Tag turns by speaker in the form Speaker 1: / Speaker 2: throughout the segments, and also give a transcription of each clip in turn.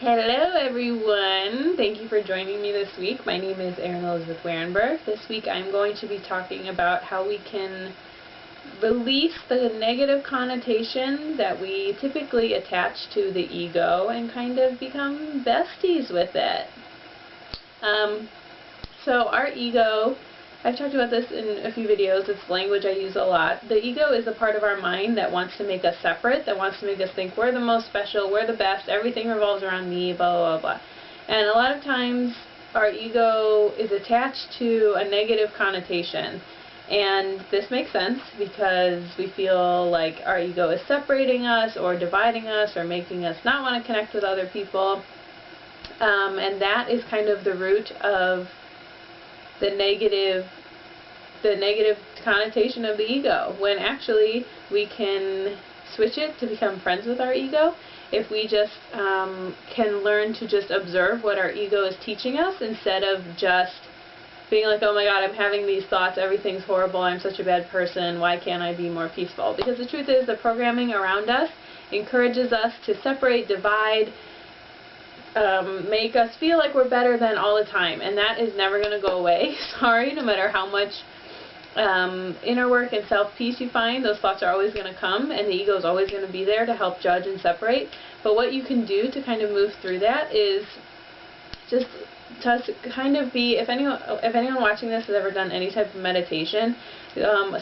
Speaker 1: Hello everyone! Thank you for joining me this week. My name is Erin Elizabeth Warenberg. This week I'm going to be talking about how we can release the negative connotation that we typically attach to the ego and kind of become besties with it. So our ego, I've talked about this in a few videos, it's language I use a lot. The ego is a part of our mind that wants to make us separate, that wants to make us think we're the most special, we're the best, everything revolves around me, blah, blah, blah. And a lot of times our ego is attached to a negative connotation. And this makes sense because we feel like our ego is separating us or dividing us or making us not want to connect with other people. And that is kind of the root of the negative connotation of the ego, when actually we can switch it to become friends with our ego if we just can learn to just observe what our ego is teaching us instead of just being like, oh my god, I'm having these thoughts, everything's horrible, I'm such a bad person, why can't I be more peaceful? Because the truth is the programming around us encourages us to separate, divide, make us feel like we're better than all the time, and that is never going to go away. Sorry, no matter how much inner work and self-peace you find, those thoughts are always going to come, and the ego is always going to be there to help judge and separate. But what you can do to kind of move through that is just to kind of be, if anyone watching this has ever done any type of meditation,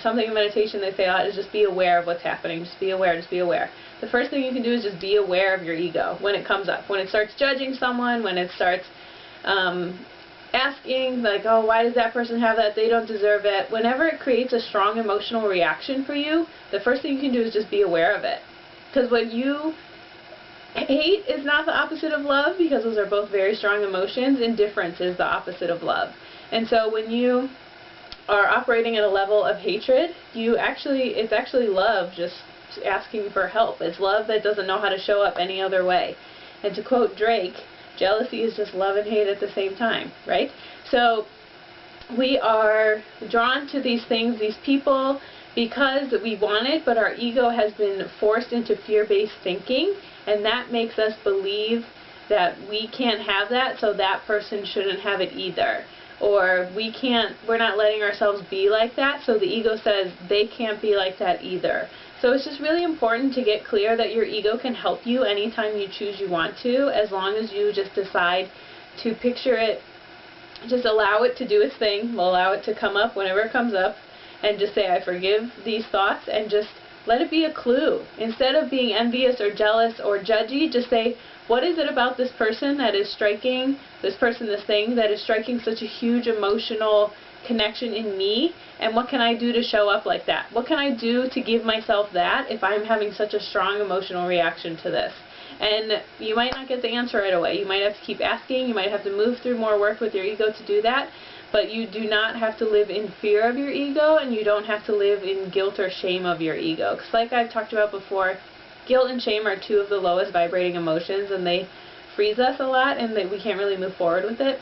Speaker 1: something in meditation they say a lot is just be aware of what's happening, just be aware, just be aware. The first thing you can do is just be aware of your ego when it comes up, when it starts judging someone, when it starts asking like, oh, why does that person have that, they don't deserve it. Whenever it creates a strong emotional reaction for you, the first thing you can do is just be aware of it. Because what you hate is not the opposite of love, because those are both very strong emotions. Indifference is the opposite of love. And so when you are operating at a level of hatred, it's actually love just asking for help. It's love that doesn't know how to show up any other way. And to quote Drake, jealousy is just love and hate at the same time, right? So we are drawn to these things, these people, because we want it, but our ego has been forced into fear-based thinking, and that makes us believe that we can't have that, so that person shouldn't have it either. Or we're not letting ourselves be like that, so the ego says they can't be like that either. So it's just really important to get clear that your ego can help you anytime you choose you want to, as long as you just decide to picture it, just allow it to do its thing, allow it to come up whenever it comes up, and just say, I forgive these thoughts, and just let it be a clue. Instead of being envious or jealous or judgy, just say, what is it about this person that is striking, this thing that is striking such a huge emotional connection in me, and what can I do to show up like that? What can I do to give myself that if I'm having such a strong emotional reaction to this? And you might not get the answer right away. You might have to keep asking, you might have to move through more work with your ego to do that, but you do not have to live in fear of your ego, and you don't have to live in guilt or shame of your ego. Because like I've talked about before, guilt and shame are two of the lowest vibrating emotions, and they freeze us a lot, and we can't really move forward with it,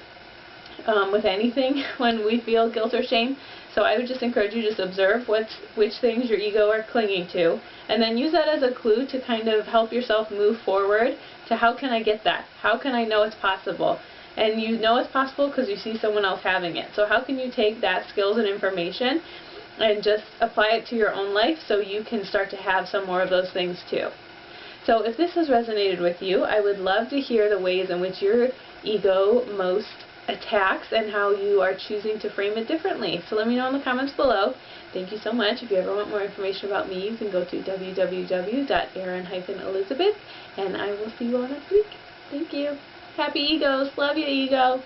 Speaker 1: with anything when we feel guilt or shame. So I would just encourage you to just observe which things your ego are clinging to, and then use that as a clue to kind of help yourself move forward to how can I get that? How can I know it's possible? And you know it's possible because you see someone else having it. So how can you take that skills and information and just apply it to your own life so you can start to have some more of those things too? So if this has resonated with you, I would love to hear the ways in which your ego most attacks and how you are choosing to frame it differently. So let me know in the comments below. Thank you so much. If you ever want more information about me, you can go to www.erin-elizabeth, and I will see you all next week. Thank you. Happy egos. Love you, ego.